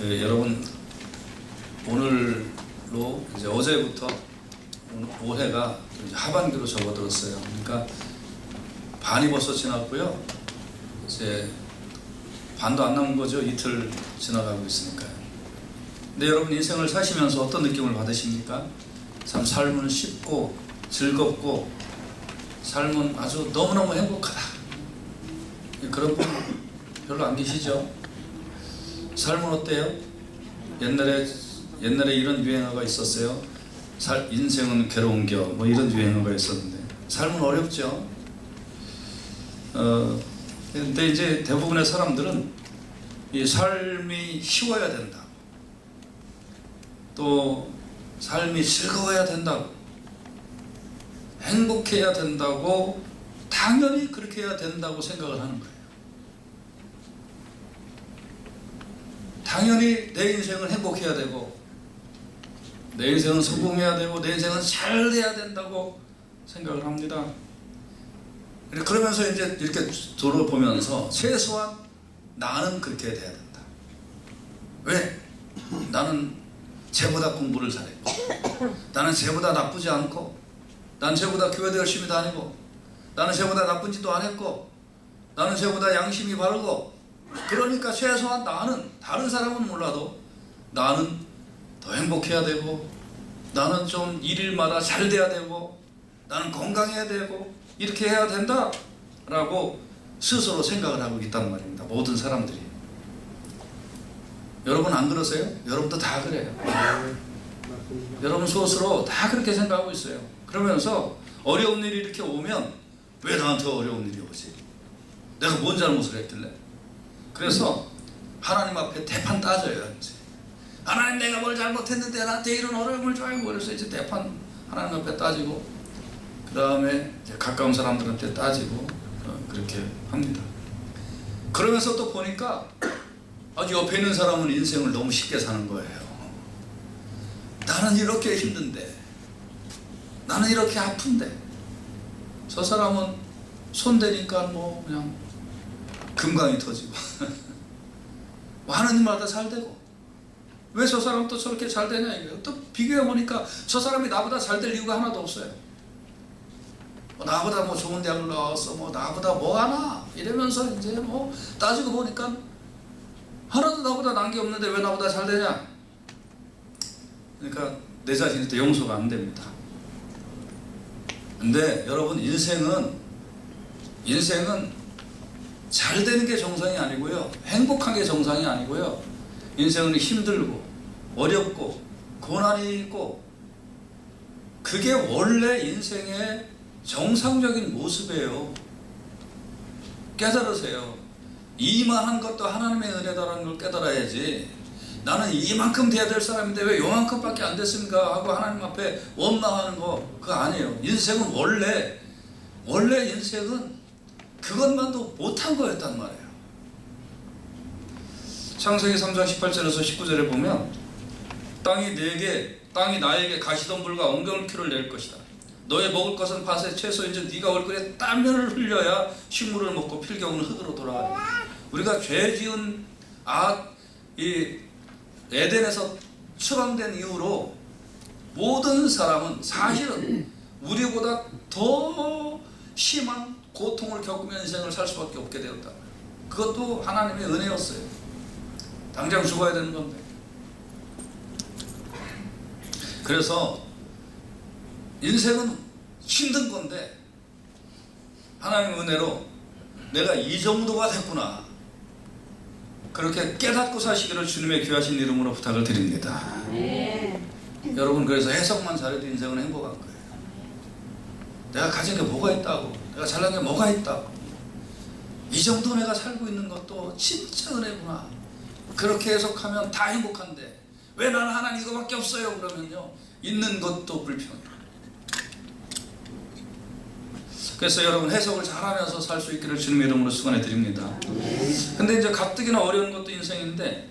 여러분 오늘로 이제 어제부터 올해가 이제 하반기로 접어들었어요. 그러니까 반이 벌써 지났고요. 이제 반도 안 남은 거죠. 이틀 지나가고 있으니까요. 근데 여러분 인생을 사시면서 어떤 느낌을 받으십니까? 참 삶은 쉽고 즐겁고 삶은 아주 너무너무 행복하다. 그런 분 별로 안 계시죠? 삶은 어때요? 옛날에 이런 유행어가 있었어요. 인생은 괴로운겨 뭐 이런 유행어가 있었는데 삶은 어렵죠. 근데 이제 대부분의 사람들은 이 삶이 쉬워야 된다, 또 삶이 즐거워야 된다고, 행복해야 된다고, 당연히 그렇게 해야 된다고 생각을 하는 거예요. 당연히 내 인생은 행복해야 되고, 내 인생은 성공해야 되고, 내 인생은 잘 돼야 된다고 생각을 합니다. 그러면서 이제 이렇게 돌아보면서 최소한 나는 그렇게 돼야 된다. 왜? 나는 쟤보다 공부를 잘했고, 나는 쟤보다 나쁘지 않고, 나는 쟤보다 교회도 열심히 다니고, 나는 쟤보다 나쁜 짓도 안 했고, 나는 쟤보다 양심이 바르고, 그러니까 최소한 나는, 다른 사람은 몰라도 나는 더 행복해야 되고, 나는 좀 일일마다 잘 돼야 되고, 나는 건강해야 되고, 이렇게 해야 된다 라고 스스로 생각을 하고 있단 말입니다. 모든 사람들이. 여러분 안 그러세요? 여러분도 다 그래요. 여러분 스스로 다 그렇게 생각하고 있어요. 그러면서 어려운 일이 이렇게 오면 왜 나한테 어려운 일이 오지? 내가 뭔 잘못을 했길래? 그래서 하나님 앞에 대판 따져요. 이제. 하나님, 내가 뭘 잘못했는데 나한테 이런 어려움을 줘요. 그래서 이제 대판 하나님 앞에 따지고, 그 다음에 가까운 사람들한테 따지고 그렇게 합니다. 그러면서 또 보니까 아주 옆에 있는 사람은 인생을 너무 쉽게 사는 거예요. 나는 이렇게 힘든데, 나는 이렇게 아픈데, 저 사람은 손대니까 뭐 그냥 금강이 터지고 하는 일마다 잘 되고, 왜 저 사람 또 저렇게 잘 되냐 이거예요. 또 비교해 보니까 저 사람이 나보다 잘 될 이유가 하나도 없어요. 나보다 뭐 좋은 대학을 나왔어, 뭐 나보다 뭐 하나 이러면서 이제 뭐 따지고 보니까 하나도 나보다 난 게 없는데 왜 나보다 잘 되냐. 그러니까 내 자신이 또 용서가 안 됩니다. 근데 여러분, 인생은 잘 되는 게 정상이 아니고요, 행복한 게 정상이 아니고요, 인생은 힘들고 어렵고 고난이 있고, 그게 원래 인생의 정상적인 모습이에요. 깨달으세요. 이만한 것도 하나님의 은혜다라는 걸 깨달아야지, 나는 이만큼 돼야 될 사람인데 왜 요만큼밖에 안 됐습니까 하고 하나님 앞에 원망하는 거, 그거 아니에요. 인생은 원래 인생은 그것만도 못한 거였단 말이에요. 창세기 3장 18절에서 19절에 보면 땅이 나에게 가시덤불과 엉겅퀴를 키를 낼 것이다. 너의 먹을 것은 밭의 채소인즉 네가 얼굴에 땀을 흘려야 식물을 먹고 필경은 흙으로 돌아가리. 우리가 죄 지은 이 에덴에서 추방된 이후로 모든 사람은 사실은 우리보다 더 심한 고통을 겪으며 인생을 살 수밖에 없게 되었다. 그것도 하나님의 은혜였어요. 당장 죽어야 되는 건데. 그래서 인생은 힘든 건데 하나님의 은혜로 내가 이 정도가 됐구나, 그렇게 깨닫고 사시기를 주님의 귀하신 이름으로 부탁을 드립니다. 여러분, 그래서 해석만 잘해도 인생은 행복한 거예요. 내가 가진 게 뭐가 있다고, 내가 잘난 게 뭐가 있다고, 이 정도 내가 살고 있는 것도 진짜 은혜구나, 그렇게 해석하면 다 행복한데 왜 나는 하나님 이거밖에 없어요 그러면요, 있는 것도 불평해요. 그래서 여러분, 해석을 잘하면서 살 수 있기를 주님의 이름으로 축원해 드립니다. 근데 이제 가뜩이나 어려운 것도 인생인데,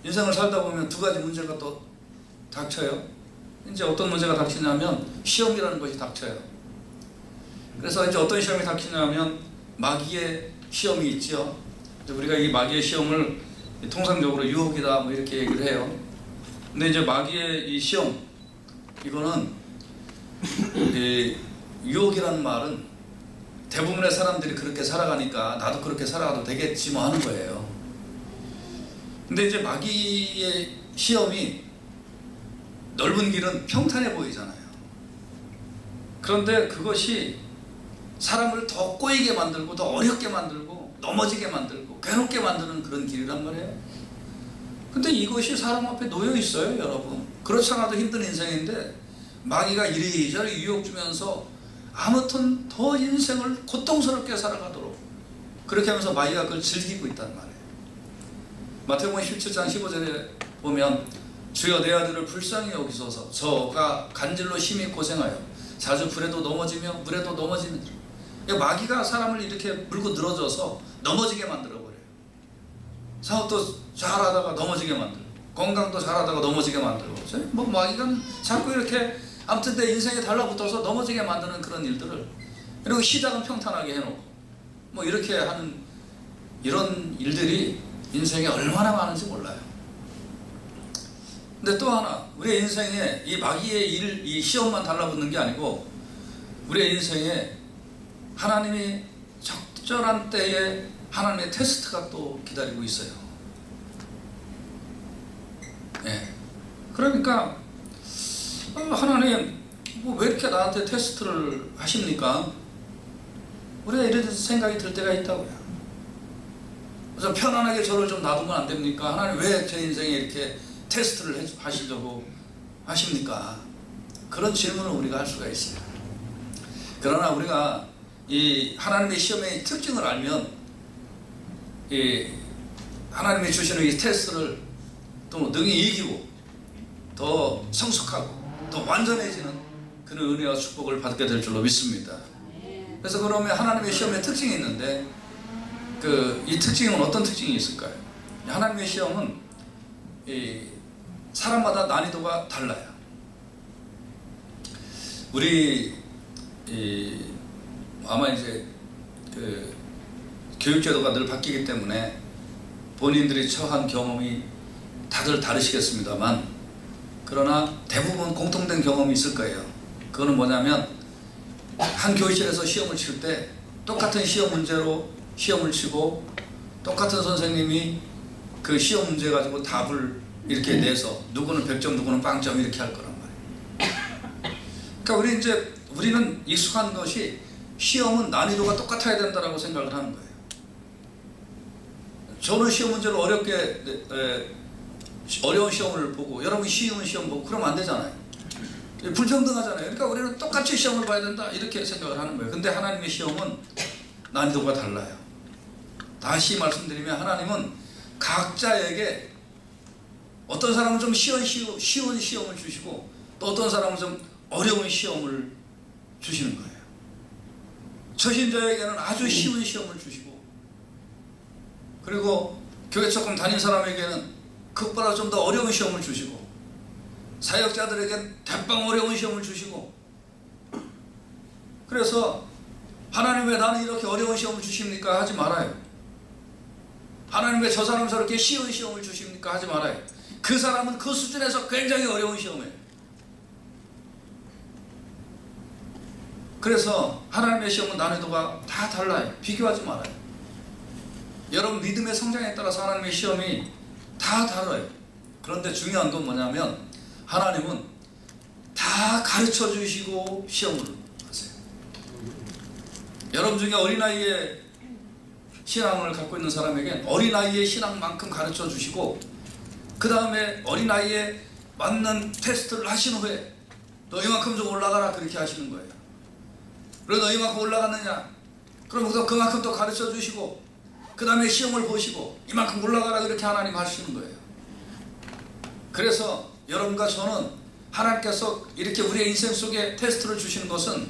인생을 살다 보면 두 가지 문제가 또 닥쳐요. 이제 어떤 문제가 닥치냐면 시험이라는 것이 닥쳐요. 그래서 이제 어떤 시험이 닥치냐면 마귀의 시험이 있죠. 우리가 이 마귀의 시험을 통상적으로 유혹이다 뭐 이렇게 얘기를 해요. 근데 이제 마귀의 이 시험, 이거는 이 유혹이라는 말은 대부분의 사람들이 그렇게 살아가니까 나도 그렇게 살아가도 되겠지 뭐 하는 거예요. 근데 이제 마귀의 시험이 넓은 길은 평탄해 보이잖아요. 그런데 그것이 사람을 더 꼬이게 만들고 더 어렵게 만들고 넘어지게 만들고 괴롭게 만드는 그런 길이란 말이에요. 근데 이것이 사람 앞에 놓여 있어요, 여러분. 그렇지 않아도 힘든 인생인데 마귀가 이리저리 유혹 주면서 아무튼 더 인생을 고통스럽게 살아가도록 그렇게 하면서 마귀가 그걸 즐기고 있단 말이에요. 마태복음 17장 15절에 보면 주여 내 아들을 불쌍히 여기소서 저가 간질로 심히 고생하여 자주 불에도 넘어지며 물에도 넘어지는 마귀가 사람을 이렇게 물고 늘어져서 넘어지게 만들어버려요. 사업도 잘하다가 넘어지게 만들고 건강도 잘하다가 넘어지게 만들고 뭐 마귀가 자꾸 이렇게 아무튼 내 인생에 달라붙어서 넘어지게 만드는 그런 일들을, 그리고 시작은 평탄하게 해놓고 뭐 이렇게 하는 이런 일들이 인생에 얼마나 많은지 몰라요. 근데 또 하나, 우리의 인생에 이 마귀의 이 시험만 달라붙는 게 아니고 우리의 인생에 하나님이 적절한 때에 하나님의 테스트가 또 기다리고 있어요. 예. 그러니까 하나님 뭐 왜 이렇게 나한테 테스트를 하십니까? 우리가 이런 생각이 들 때가 있다고요. 그래서 편안하게 저를 좀 놔두면 안 됩니까? 하나님 왜 제 인생에 이렇게 테스트를 하시려고 하십니까? 그런 질문을 우리가 할 수가 있어요. 그러나 우리가 이 하나님의 시험의 특징을 알면 이 하나님이 주시는 이 테스트를 또 능히 이기고 더 성숙하고 더 완전해지는 그런 은혜와 축복을 받게 될 줄로 믿습니다. 그래서 그러면 하나님의 시험의 특징이 있는데 이 특징은 어떤 특징이 있을까요? 하나님의 시험은 사람마다 난이도가 달라요. 우리 아마 이제 교육제도가 늘 바뀌기 때문에 본인들이 처한 경험이 다들 다르시겠습니다만, 그러나 대부분 공통된 경험이 있을 거예요. 그거는 뭐냐면 한 교실에서 시험을 칠 때 똑같은 시험 문제로 시험을 치고 똑같은 선생님이 그 시험 문제 가지고 답을 이렇게 내서 누구는 100점 누구는 0점 이렇게 할 거란 말이에요. 그러니까 우리는 익숙한 것이 시험은 난이도가 똑같아야 된다라고 생각을 하는 거예요. 저는 시험 문제를 어려운 시험을 보고 여러분 쉬운 시험 보고 그러면 안 되잖아요. 불평등하잖아요. 그러니까 우리는 똑같이 시험을 봐야 된다 이렇게 생각을 하는 거예요. 근데 하나님의 시험은 난이도가 달라요. 다시 말씀드리면 하나님은 각자에게 어떤 사람은 좀 쉬운 시험을 주시고 또 어떤 사람은 좀 어려운 시험을 주시는 거예요. 초신자에게는 아주 쉬운 시험을 주시고, 그리고 교회 조금 다닌 사람에게는 그것보다 좀 더 어려운 시험을 주시고, 사역자들에게는 대빵 어려운 시험을 주시고, 그래서 하나님 왜 나는 이렇게 어려운 시험을 주십니까? 하지 말아요. 하나님 왜 저 사람 저렇게 쉬운 시험을 주십니까? 하지 말아요. 그 사람은 그 수준에서 굉장히 어려운 시험이에요. 그래서 하나님의 시험은 난이도가 다 달라요. 비교하지 말아요. 여러분 믿음의 성장에 따라서 하나님의 시험이 다 달라요. 그런데 중요한 건 뭐냐면 하나님은 다 가르쳐 주시고 시험을 하세요. 여러분 중에 어린아이의 신앙을 갖고 있는 사람에겐 어린아이의 신앙만큼 가르쳐 주시고, 그 다음에 어린아이에 맞는 테스트를 하신 후에 너 이만큼 좀 올라가라 그렇게 하시는 거예요. 그래서 너 이만큼 올라갔느냐? 그럼 그만큼 또 가르쳐 주시고, 그 다음에 시험을 보시고 이만큼 올라가라 그렇게 하나님 하시는 거예요. 그래서 여러분과 저는 하나님께서 이렇게 우리의 인생 속에 테스트를 주시는 것은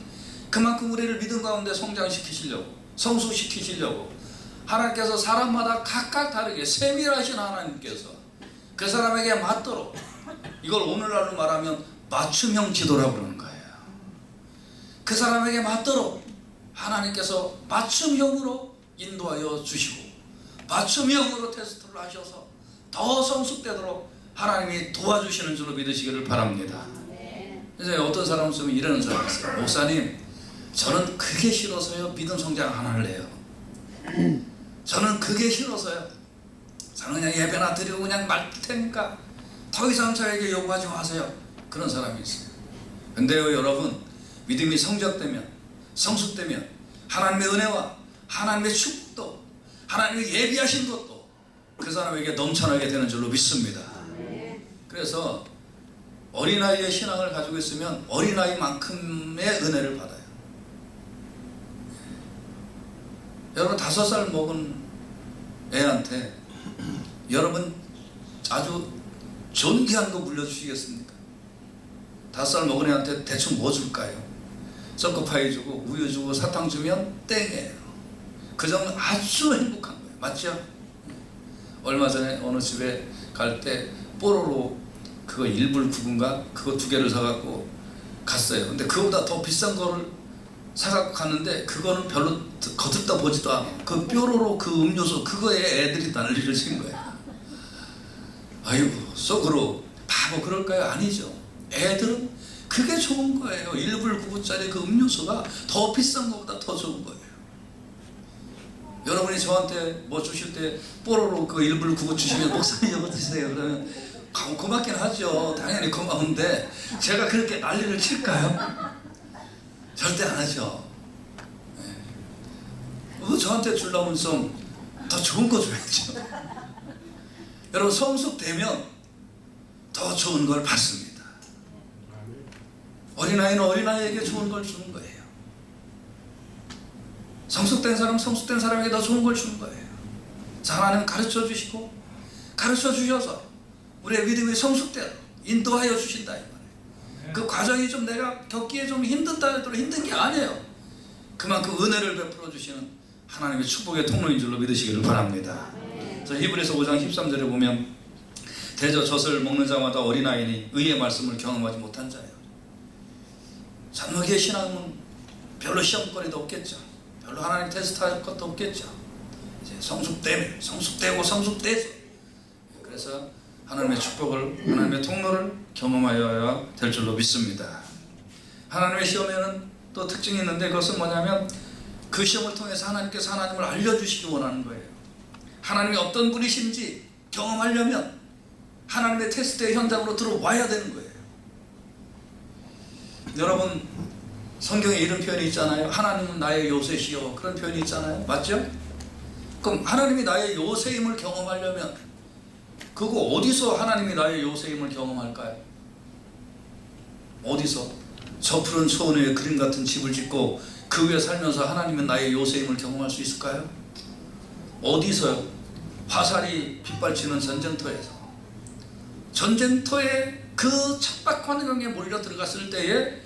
그만큼 우리를 믿음 가운데 성장시키시려고, 성숙시키시려고, 하나님께서 사람마다 각각 다르게 세밀하신 하나님께서 그 사람에게 맞도록, 이걸 오늘날로 말하면 맞춤형 지도라고 그러는 거예요. 그 사람에게 맞도록 하나님께서 맞춤형으로 인도하여 주시고 맞춤형으로 테스트를 하셔서 더 성숙되도록 하나님이 도와주시는 줄로 믿으시기를 바랍니다. 그래서 어떤 사람은 좀 이러는 사람이 있어요. 목사님, 저는 그게 싫어서요 믿음 성장 안 할래요. 저는 그게 싫어서요. 저는 그냥 예배나 드리고 그냥 말 테니까 더 이상 저에게 요구하지 마세요. 그런 사람이 있어요. 근데요 여러분, 믿음이 성장되면, 성숙되면 하나님의 은혜와 하나님의 축복도, 하나님의 예비하신 것도 그 사람에게 넘쳐나게 되는 줄로 믿습니다. 그래서 어린아이의 신앙을 가지고 있으면 어린아이만큼의 은혜를 받아요. 여러분 5살 먹은 애한테 여러분 아주 존귀한 거 물려주시겠습니까? 5살 먹은 애한테 대충 뭐 줄까요? 초코파이 주고 우유 주고 사탕 주면 땡이에요. 그 정도는 아주 행복한 거예요. 맞죠? 얼마 전에 어느 집에 갈 때 뽀로로 그거 1불 9분가 그거 2개를 사갖고 갔어요. 근데 그거보다 더 비싼 거를 사갖고 갔는데 그거는 별로 거들떠 보지도 않아. 그 뾰로로 그 음료수 그거에 애들이 난리를 친 거예요. 아이고 속으로 바보 그럴까요? 아니죠. 애들은 그게 좋은 거예요. 1불 9분짜리 그 음료수가 더 비싼 것보다 더 좋은 거예요. 여러분이 저한테 뭐 주실 때 뽀로로 그 1불 9분 주시면 목사님 이거 드세요. 그러면 고맙긴 하죠. 당연히 고마운데 제가 그렇게 난리를 칠까요? 절대 안 하죠. 네. 저한테 주려면 좀 더 좋은 거 줘야죠. 여러분 성숙되면 더 좋은 걸 받습니다. 어린아이는 어린아이에게 좋은 걸 주는 거예요. 성숙된 사람은 성숙된 사람에게 더 좋은 걸 주는 거예요. 자, 하나님은 가르쳐 주시고 가르쳐 주셔서 우리의 믿음이 성숙대로 인도하여 주신다 이 말이에요. 그 과정이 좀 내가 겪기에 좀 힘든다 해도 힘든 게 아니에요. 그만큼 은혜를 베풀어 주시는 하나님의 축복의 통로인 줄로 믿으시기를 바랍니다. 그래서 히브리서 5장 13절에 보면 대저 젖을 먹는 자마다 어린아이니 의의 말씀을 경험하지 못한 자예요. 잔먹이의 신앙은 별로 시험거리도 없겠죠. 별로 하나님 테스트할 것도 없겠죠. 이제 성숙되고 성숙돼서 그래서 하나님의 축복을, 하나님의 통로를 경험하여야 될 줄로 믿습니다. 하나님의 시험에는 또 특징이 있는데 그것은 뭐냐면 그 시험을 통해서 하나님께서 하나님을 알려주시기 원하는 거예요. 하나님이 어떤 분이신지 경험하려면 하나님의 테스트의 현장으로 들어와야 되는 거예요. 여러분 성경에 이런 표현이 있잖아요. 하나님은 나의 요새시여, 그런 표현이 있잖아요. 맞죠? 그럼 하나님이 나의 요새임을 경험하려면 그거 어디서 하나님이 나의 요새임을 경험할까요? 어디서? 저 푸른 초원 위에 그림 같은 집을 짓고 그 위에 살면서 하나님은 나의 요새임을 경험할 수 있을까요? 어디서요? 화살이 빗발치는 전쟁터에서, 전쟁터에 그 척박 환경에 몰려 들어갔을 때에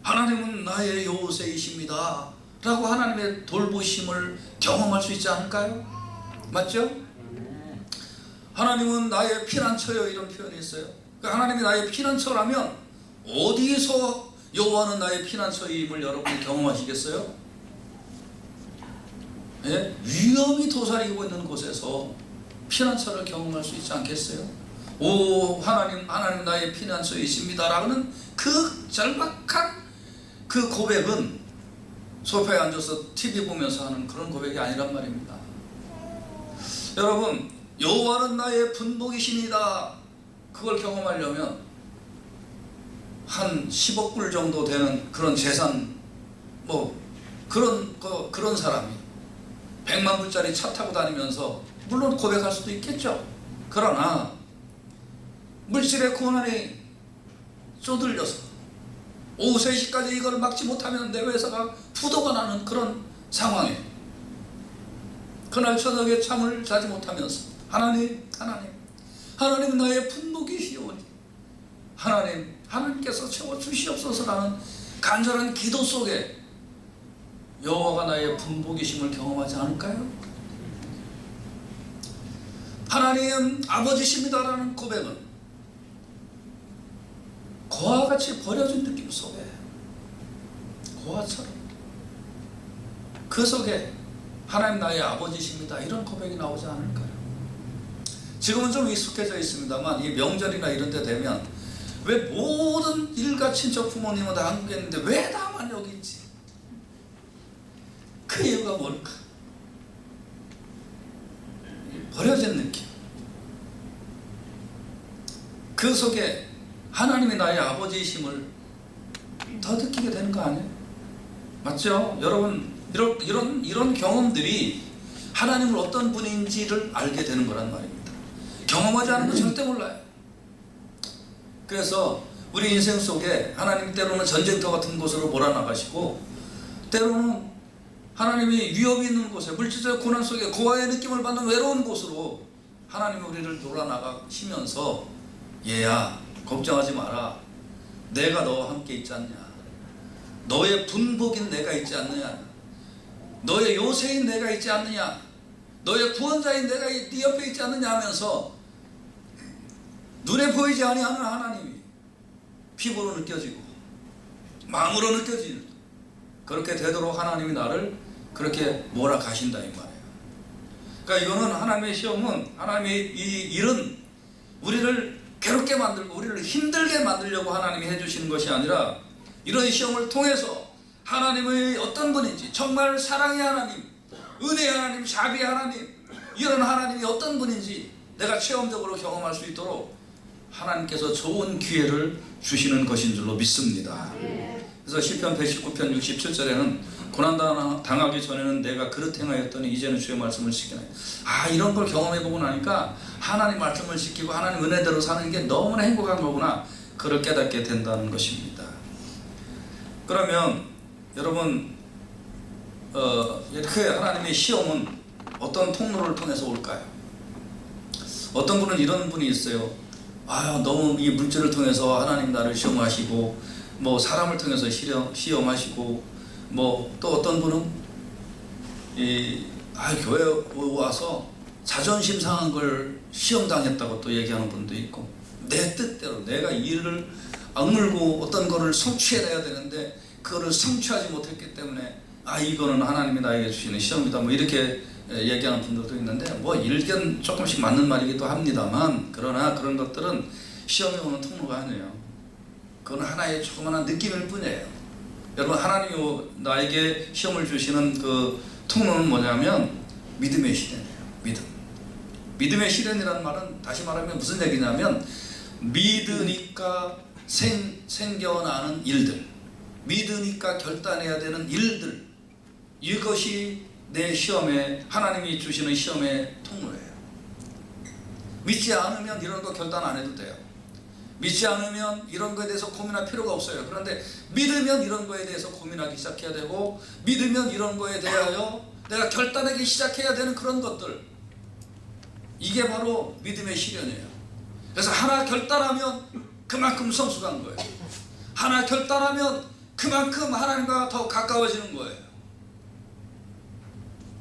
하나님은 나의 요새이십니다 라고 하나님의 돌보심을 경험할 수 있지 않을까요? 맞죠? 하나님은 나의 피난처요, 이런 표현이 있어요. 그러니까 하나님이 나의 피난처라면 어디서 여호와는 나의 피난처임을 여러분이 경험하시겠어요? 예? 위험이 도사리고 있는 곳에서 피난처를 경험할 수 있지 않겠어요? 오 하나님 나의 피난처이십니다 라는 그 절박한 그 고백은 소파에 앉아서 TV 보면서 하는 그런 고백이 아니란 말입니다. 여러분 여호와는 나의 분복이십니다, 그걸 경험하려면 한 10억 불 정도 되는 그런 재산, 뭐 그런 사람이 100만 불짜리 차 타고 다니면서 물론 고백할 수도 있겠죠. 그러나 물질의 고난이 쪼들려서 오후 3시까지 이걸 막지 못하면 내 회사가 부도가 나는 그런 상황에 그날 저녁에 잠을 자지 못하면서 하나님 나의 분복이시오니 하나님께서 채워주시옵소서라는 간절한 기도 속에 여호와가 나의 분복이심을 경험하지 않을까요? 하나님 아버지십니다라는 고백은 고와 같이 버려진 느낌 속에, 고아처럼 그 속에 하나님 나의 아버지십니다 이런 고백이 나오지 않을까요? 지금은 좀 익숙해져 있습니다만 이 명절이나 이런 데 되면 왜 모든 일가 친척 부모님은 다 한국에 있는데 왜 나만 여기 있지? 그 이유가 뭘까? 버려진 느낌. 그 속에 하나님이 나의 아버지이심을 더 느끼게 되는 거 아니에요? 맞죠? 여러분 이런 경험들이 하나님을 어떤 분인지를 알게 되는 거란 말입니다. 경험하지 않은 건 절대 몰라요. 그래서 우리 인생 속에 하나님 때로는 전쟁터 같은 곳으로 몰아나가시고 때로는 하나님이 위협이 있는 곳에 물질적 고난 속에 고아의 느낌을 받는 외로운 곳으로 하나님이 우리를 몰아나가시면서 얘야 걱정하지 마라. 내가 너와 함께 있지 않냐. 너의 분복인 내가 있지 않느냐. 너의 요새인 내가 있지 않느냐. 너의 구원자인 내가 네 옆에 있지 않느냐 하면서 눈에 보이지 아니하는 하나님이 피부로 느껴지고 마음으로 느껴지는 그렇게 되도록 하나님이 나를 그렇게 몰아가신다 이 말이에요. 그러니까 이거는 하나님의 시험은 하나님의 이 일은 우리를 괴롭게 만들고 우리를 힘들게 만들려고 하나님이 해주시는 것이 아니라 이런 시험을 통해서 하나님의 어떤 분인지 정말 사랑의 하나님, 은혜의 하나님, 자비의 하나님 이런 하나님이 어떤 분인지 내가 체험적으로 경험할 수 있도록 하나님께서 좋은 기회를 주시는 것인 줄로 믿습니다. 그래서 시편 119편 67절에는 고난당하기 전에는 내가 그릇 행하였더니 이제는 주의 말씀을 지키네. 이런 걸 경험해보고 나니까 하나님 말씀을 지키고 하나님 은혜대로 사는 게 너무나 행복한 거구나. 그걸 깨닫게 된다는 것입니다. 그러면 여러분 이렇게 하나님의 시험은 어떤 통로를 통해서 올까요? 어떤 분은 이런 분이 있어요. 너무 이 물질을 통해서 하나님 나를 시험하시고 뭐 사람을 통해서 시험하시고 뭐 또 어떤 분은 교회 와서 자존심 상한 걸 시험당했다고 또 얘기하는 분도 있고 내 뜻대로 내가 일을 악물고 어떤 거를 성취해내야 되는데 그거를 성취하지 못했기 때문에 이거는 하나님이 나에게 주시는 시험이다 뭐 이렇게 얘기하는 분들도 있는데 뭐 일견 조금씩 맞는 말이기도 합니다만 그러나 그런 것들은 시험이 오는 통로가 아니에요. 그건 하나의 조그마한 느낌일 뿐이에요. 여러분 하나님이 나에게 시험을 주시는 그 통로는 뭐냐면 믿음의 시련이에요. 믿음의 시련이라는 말은 다시 말하면 무슨 얘기냐면 믿으니까 생겨나는 일들, 믿으니까 결단해야 되는 일들, 이것이 내 시험에 하나님이 주시는 시험의 통로예요. 믿지 않으면 이런 거 결단 안 해도 돼요. 믿지 않으면 이런 거에 대해서 고민할 필요가 없어요. 그런데 믿으면 이런 거에 대해서 고민하기 시작해야 되고 믿으면 이런 거에 대하여 내가 결단하기 시작해야 되는 그런 것들, 이게 바로 믿음의 시련이에요. 그래서 하나 결단하면 그만큼 성숙한 거예요. 하나 결단하면 그만큼 하나님과 더 가까워지는 거예요.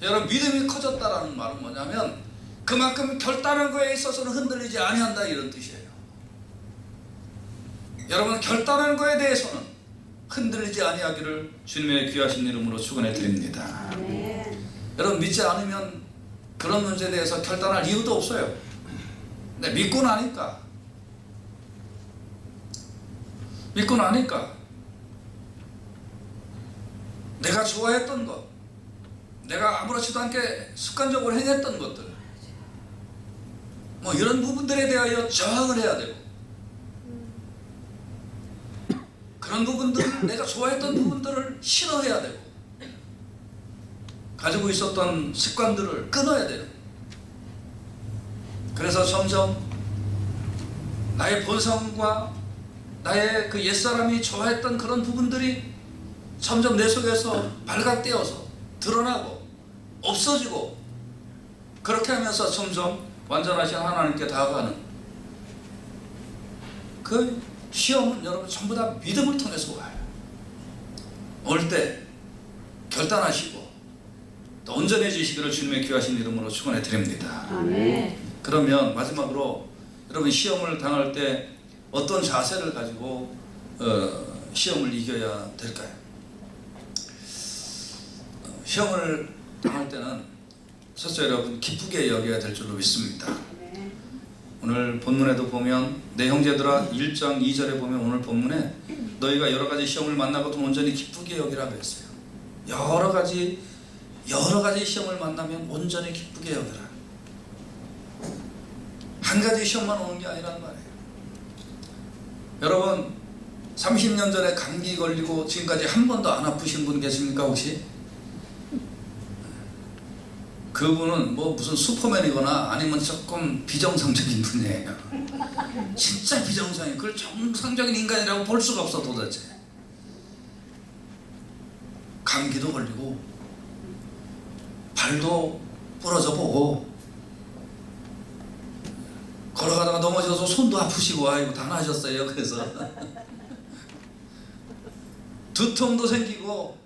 여러분 믿음이 커졌다라는 말은 뭐냐면 그만큼 결단한 거에 있어서는 흔들리지 아니한다 이런 뜻이에요. 여러분 결단한 거에 대해서는 흔들리지 아니하기를 주님의 귀하신 이름으로 축원해 드립니다. 여러분 믿지 않으면 그런 문제에 대해서 결단할 이유도 없어요. 근데 믿고 나니까 내가 좋아했던 것, 내가 아무렇지도 않게 습관적으로 행했던 것들 뭐 이런 부분들에 대하여 저항을 해야 되고 그런 부분들, 내가 좋아했던 부분들을 싫어해야 되고 가지고 있었던 습관들을 끊어야 되는, 그래서 점점 나의 본성과 나의 그 옛사람이 좋아했던 그런 부분들이 점점 내 속에서 발각되어서 드러나고 없어지고 그렇게 하면서 점점 완전하신 하나님께 다가가는 그 시험은 여러분 전부 다 믿음을 통해서 와요. 올 때 결단하시고 또 온전해지시기를 주님의 귀하신 이름으로 축원해 드립니다. 아멘. 그러면 마지막으로 여러분 시험을 당할 때 어떤 자세를 가지고 시험을 이겨야 될까요? 시험을 당할 때는 첫째 여러분 기쁘게 여겨야 될 줄로 믿습니다. 오늘 본문에도 보면 내 형제들아 1장 2절에 보면 오늘 본문에 너희가 여러 가지 시험을 만나고도 온전히 기쁘게 여기라고 했어요. 여러 가지 시험을 만나면 온전히 기쁘게 여기라. 한 가지 시험만 오는 게 아니란 말이에요. 여러분 30년 전에 감기 걸리고 지금까지 한 번도 안 아프신 분 계십니까 혹시? 그분은 뭐 무슨 슈퍼맨이거나 아니면 조금 비정상적인 분이에요. 진짜 비정상이에요. 그걸 정상적인 인간이라고 볼 수가 없어 도대체. 감기도 걸리고 발도 부러져 보고 걸어가다가 넘어져서 손도 아프시고 아이고 다 나셨어요. 그래서 두통도 생기고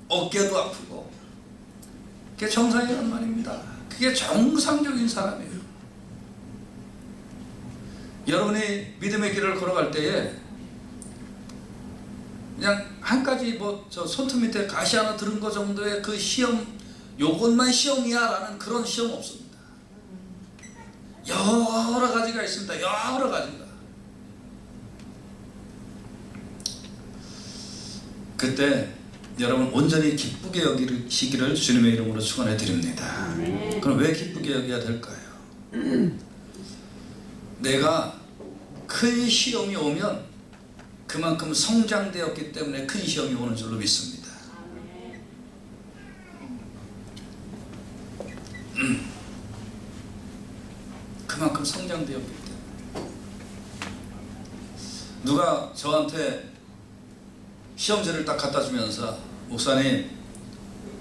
어깨도 아프고 그게 정상이란 말입니다. 그게 정상적인 사람이에요. 여러분이 믿음의 길을 걸어갈 때에 그냥 한 가지 뭐 저 손톱 밑에 가시 하나 들은 거 정도의 그 시험, 요것만 시험이야 라는 그런 시험 없습니다. 여러 가지가 있습니다. 여러 가지가. 그때 여러분 온전히 기쁘게 여기시기를 주님의 이름으로 축원해 드립니다. 그럼 왜 기쁘게 여겨야 될까요? 내가 큰 시험이 오면 그만큼 성장되었기 때문에 큰 시험이 오는 줄로 믿습니다. 그만큼 성장되었기 때문에. 누가 저한테 시험지를 딱 갖다 주면서 목사님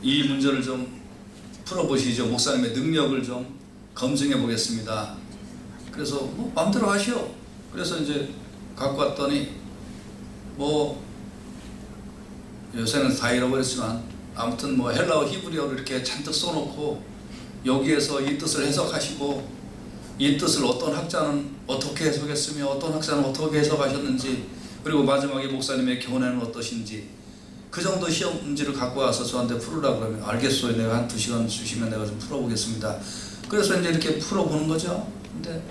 이 문제를 좀 풀어보시죠. 목사님의 능력을 좀 검증해 보겠습니다. 그래서 뭐 마음대로 하시오. 그래서 이제 갖고 왔더니 뭐 요새는 다 잃어버렸지만 아무튼 뭐 헬라어 히브리어를 이렇게 잔뜩 써놓고 여기에서 이 뜻을 해석하시고 이 뜻을 어떤 학자는 어떻게 해석했으며 어떤 학자는 어떻게 해석하셨는지 그리고 마지막에 목사님의 견해는 어떠신지 그 정도 시험 문제를 갖고 와서 저한테 풀으라 그러면 알겠어요. 내가 한 2시간 주시면 내가 좀 풀어보겠습니다. 그래서 이제 이렇게 풀어보는 거죠. 근데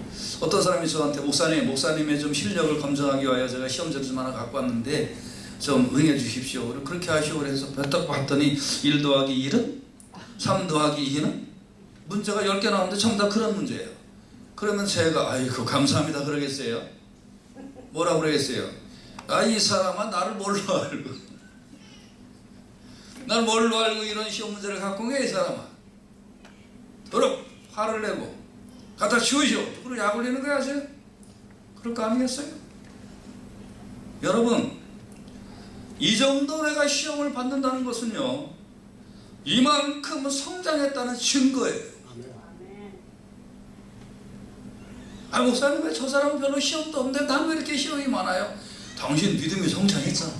어떤 사람이 저한테 목사님의 좀 실력을 검증하기 위하여 제가 시험지를 좀 하나 갖고 왔는데 좀 응해 주십시오. 그렇게 하시오. 그래서 딱 봤더니 1 더하기 1은 3 더하기 2는 문제가 10개 나오는데 전부 다 그런 문제예요. 그러면 제가 아이고 감사합니다 그러겠어요? 뭐라 그러겠어요? 아, 이 사람아 나를 뭘로 알고 나를 뭘로 알고 이런 시험 문제를 갖고 온 거야 이 사람아. 더럽 화를 내고 갖다 치우시오. 그리고 약 올리는 거야 아세요? 그럴 거 아니겠어요? 여러분 이 정도 내가 시험을 받는다는 것은요 이만큼 성장했다는 증거예요. 아 목사님 왜 저 사람은 별로 시험도 없는데 난 왜 이렇게 시험이 많아요? 당신 믿음이 성장했잖아.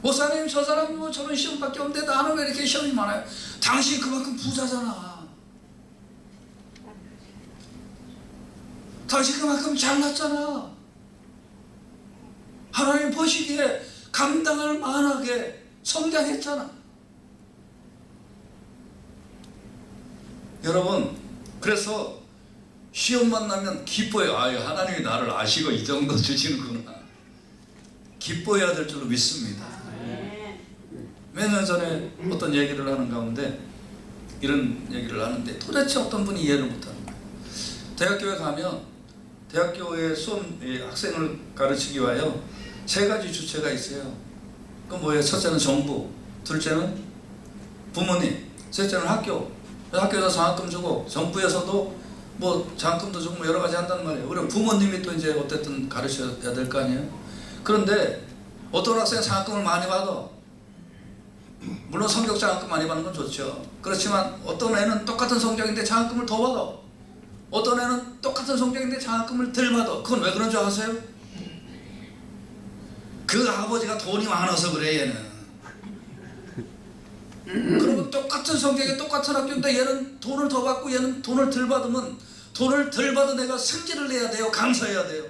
목사님 저 사람은 뭐 저런 시험밖에 없는데 나는 왜 이렇게 시험이 많아요? 당신 그만큼 부자잖아. 당신 그만큼 잘났잖아. 하나님 보시기에 감당할 만하게 성장했잖아. 여러분 그래서 시험 만나면 기뻐요. 아유 하나님이 나를 아시고 이 정도 주시는구나. 기뻐해야 될 줄로 믿습니다. 몇 년 전에 어떤 얘기를 하는 가운데 이런 얘기를 하는데 도대체 어떤 분이 이해를 못하는 거예요. 대학교에 가면 대학교의 수험 학생을 가르치기 위하여 3가지 주체가 있어요. 그 뭐예요? 첫째는 정부, 둘째는 부모님, 셋째는 학교. 학교에서 장학금 주고 정부에서도 뭐 장학금도 주고 뭐 여러 가지 한단 말이에요. 그럼 부모님이 또 이제 어쨌든 가르쳐야 될 거 아니에요. 그런데 어떤 학생은 장학금을 많이 받아. 물론 성적 장학금 많이 받는 건 좋죠. 그렇지만 어떤 애는 똑같은 성적인데 장학금을 더 받아. 어떤 애는 똑같은 성적인데 장학금을 덜 받아. 그건 왜 그런 줄 아세요? 그 아버지가 돈이 많아서 그래 얘는. 그러면 똑같은 성적에 똑같은 학교인데 얘는 돈을 더 받고 얘는 돈을 덜 받으면 돈을 덜 받은 애가 승질을 내야 돼요? 감사해야 돼요?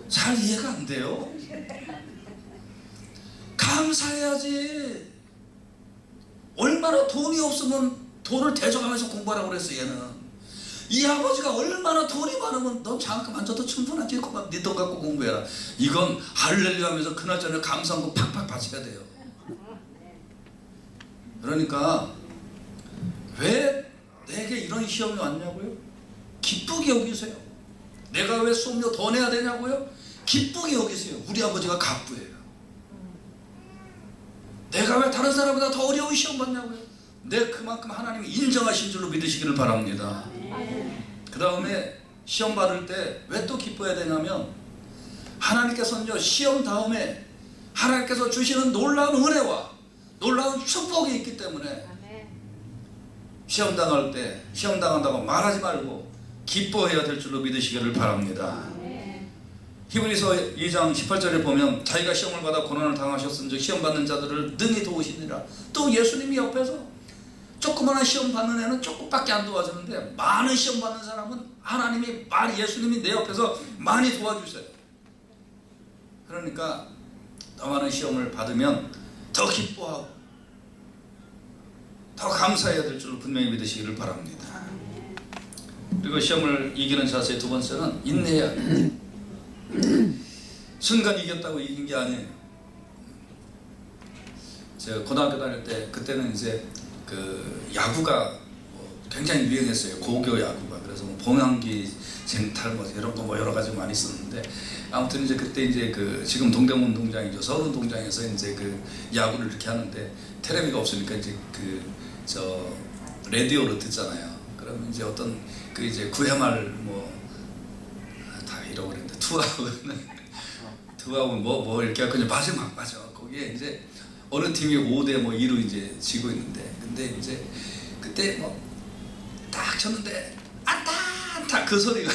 잘 이해가 안 돼요? 감사해야지. 얼마나 돈이 없으면 돈을 대줘가면서 공부하라고 그랬어. 얘는 이 아버지가 얼마나 돈이 많으면 넌 장학금 안 줘도 충분하지. 그만 네 돈 갖고 공부해라. 이건 할렐루야 하면서 그날저날 감사한거 팍팍 바쳐야 돼요. 그러니까 왜 내게 이런 시험이 왔냐고요? 기쁘게 여기세요. 내가 왜 수업료 더 내야 되냐고요? 기쁘게 여기세요. 우리 아버지가 갑부예요. 내가 왜 다른 사람보다 더 어려운 시험 받냐고요? 내 그만큼 하나님이 인정하신 줄로 믿으시기를 바랍니다. 그 다음에 시험 받을 때 왜 또 기뻐야 되냐면 하나님께서는요, 시험 다음에 하나님께서 주시는 놀라운 은혜와 놀라운 축복이 있기 때문에 시험 당할 때 시험 당한다고 말하지 말고 기뻐해야 될 줄로 믿으시기를 바랍니다. 히브리서 2장 18절에 보면 자기가 시험을 받아 고난을 당하셨은즉 시험 받는 자들을 능히 도우시니라. 또 예수님이 옆에서 조그마한 시험 받는 애는 조금밖에 안 도와주는데 많은 시험 받는 사람은 하나님이 예수님이 내 옆에서 많이 도와주세요. 그러니까 더 많은 시험을 받으면 더 기뻐하고 더 감사해야 될 줄로 분명히 믿으시기를 바랍니다. 그리고 시험을 이기는 자세 두 번째는 인내해야 돼요. 순간 이겼다고 이긴 게 아니에요. 제가 고등학교 다닐 때 그때는 이제 그 야구가 굉장히 유행했어요. 고교 야구가. 그래서 뭐 봉황기 쟁탈 뭐 이런 거 뭐 여러 가지 많이 썼는데 아무튼 이제 그때 이제 그 지금 동대문 운동장이죠. 서울운동장에서 이제 그 야구를 이렇게 하는데 텔레비가 없으니까 이제 그 저 라디오로 듣잖아요. 그러면 이제 어떤 그 이제 9회 말 뭐 다 잃어버렸는데 투아웃 뭐 이렇게 하고 이제 마지막 맞아. 거기에 이제 어느 팀이 5대 뭐 2로 이제 지고 있는데 근데 이제 그때 뭐 딱 쳤는데 안타 그 소리가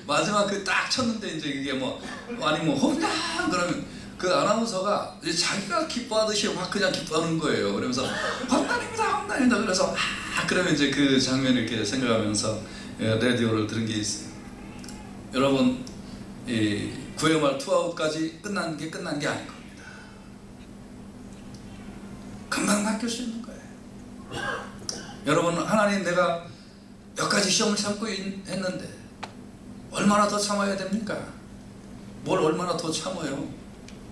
마지막 그 딱 쳤는데 이제 이게 뭐 아니 뭐 홈런 그러면 그 아나운서가 이제 자기가 기뻐하듯이 막 그냥 기뻐하는 거예요. 그러면서 홈런입니다. 그래서 그러면 이제 그 장면을 이렇게 생각하면서 라디오를 들은 게 있어요. 여러분 이 9회 말 투아웃까지 끝난 게 아닌 겁니다. 금방 바뀔 수 있는 거예요. 여러분 하나님 내가 몇 가지 시험을 참고 했는데 얼마나 더 참아야 됩니까? 뭘 얼마나 더 참아요?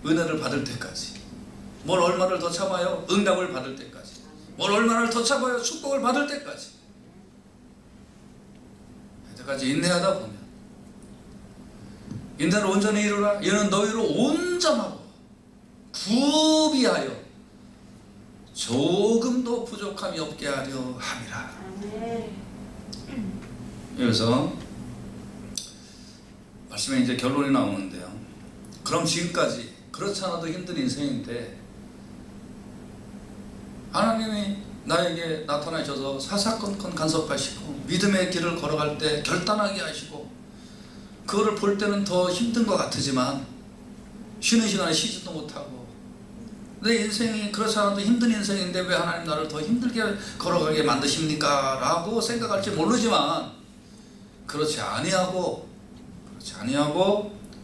은혜를 받을 때까지. 뭘 얼마를 더 참아요? 응답을 받을 때까지. 뭘 얼마나 더 참아요? 축복을 받을 때까지. 그때까지 인내하다 보면 인내를 온전히 이루라. 이는 너희로 온전하고 구비하여 조금도 부족함이 없게 하려 함이라. 여기서 말씀에 이제 결론이 나오는데요. 그럼 지금까지 그렇지 않아도 힘든 인생인데 하나님이 나에게 나타나셔서 사사건건 간섭하시고 믿음의 길을 걸어갈 때 결단하게 하시고 그거를 볼 때는 더 힘든 것 같으지만 쉬는 시간에 쉬지도 못하고 내 인생이 그렇지 않아도 힘든 인생인데 왜 하나님 나를 더 힘들게 걸어가게 만드십니까? 라고 생각할지 모르지만 그렇지 아니하고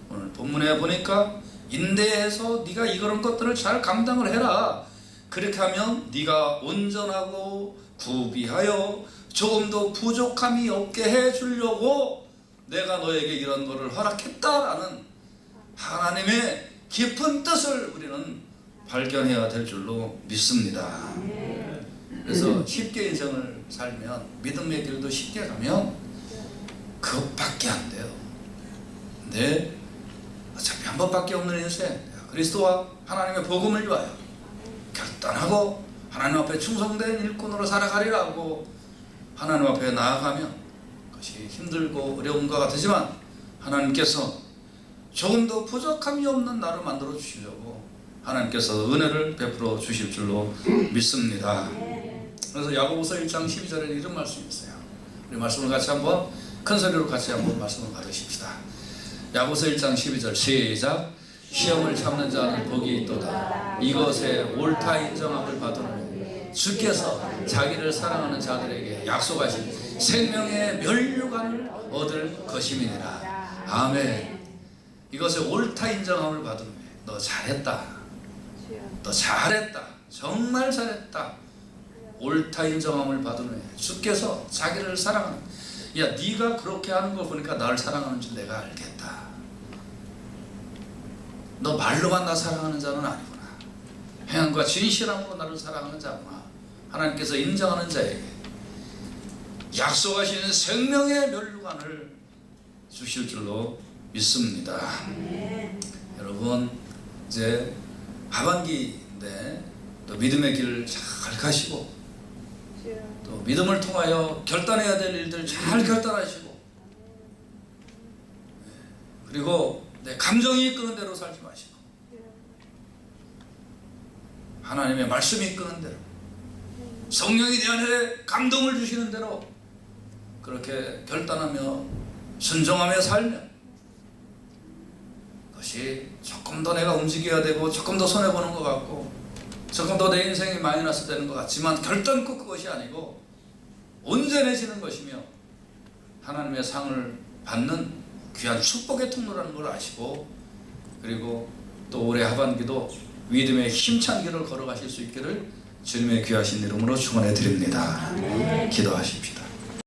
오늘 본문에 보니까 인내해서 네가 이런 것들을 잘 감당을 해라. 그렇게 하면 네가 온전하고 구비하여 조금도 부족함이 없게 해주려고 내가 너에게 이런 거를 허락했다라는 하나님의 깊은 뜻을 우리는 발견해야 될 줄로 믿습니다. 그래서 쉽게 인생을 살면 믿음의 길도 쉽게 가면 그것밖에 안 돼요. 근데 어차피 한 번밖에 없는 인생 그리스도와 하나님의 복음을 위하여 결단하고 하나님 앞에 충성된 일꾼으로 살아가리라고 하나님 앞에 나아가면 그것이 힘들고 어려운 것 같지만 하나님께서 조금도 부족함이 없는 나를 만들어 주시려고 하나님께서 은혜를 베풀어 주실 줄로 믿습니다. 그래서 야고보서 1장 12절에 이런 말씀이 있어요. 우리 말씀을 같이 한번 큰 소리로 같이 한번 말씀을 받으십시다. 야고보서 1장 12절 시작. 시험을 참는 자는 복이 있도다. 이것에 옳다 인정함을 받으면 주께서 자기를 사랑하는 자들에게 약속하신 생명의 면류관을 얻을 것임이니라. 아멘. 이것에 옳다 인정함을 받으면 너 잘했다. 너 잘했다. 정말 잘했다, 옳다 인정함을 받은 후에 주께서 자기를 사랑하는, 야 네가 그렇게 하는 걸 보니까 나를 사랑하는 줄 내가 알겠다. 너 말로만 나 사랑하는 자는 아니구나. 행함과 진실함으로 나를 사랑하는 자구나. 하나님께서 인정하는 자에게 약속하시는 생명의 면류관을 주실 줄로 믿습니다. 여러분 이제 하반기인데 또 믿음의 길을 잘 가시고 또 믿음을 통하여 결단해야 될 일들 잘 결단하시고, 그리고 내 감정이 이끄는 대로 살지 마시고 하나님의 말씀이 이끄는 대로, 성령이 내 안에 감동을 주시는 대로 그렇게 결단하며 순종하며 살면 그것이 조금 더 내가 움직여야 되고 조금 더 손해보는 것 같고 조금 더 내 인생이 마이너스 되는 것 같지만 결단코 그것이 아니고 온전해지는 것이며 하나님의 상을 받는 귀한 축복의 통로라는 걸 아시고, 그리고 또 올해 하반기도 믿음의 힘찬 길을 걸어가실 수 있기를 주님의 귀하신 이름으로 축원해 드립니다. 기도하십시다.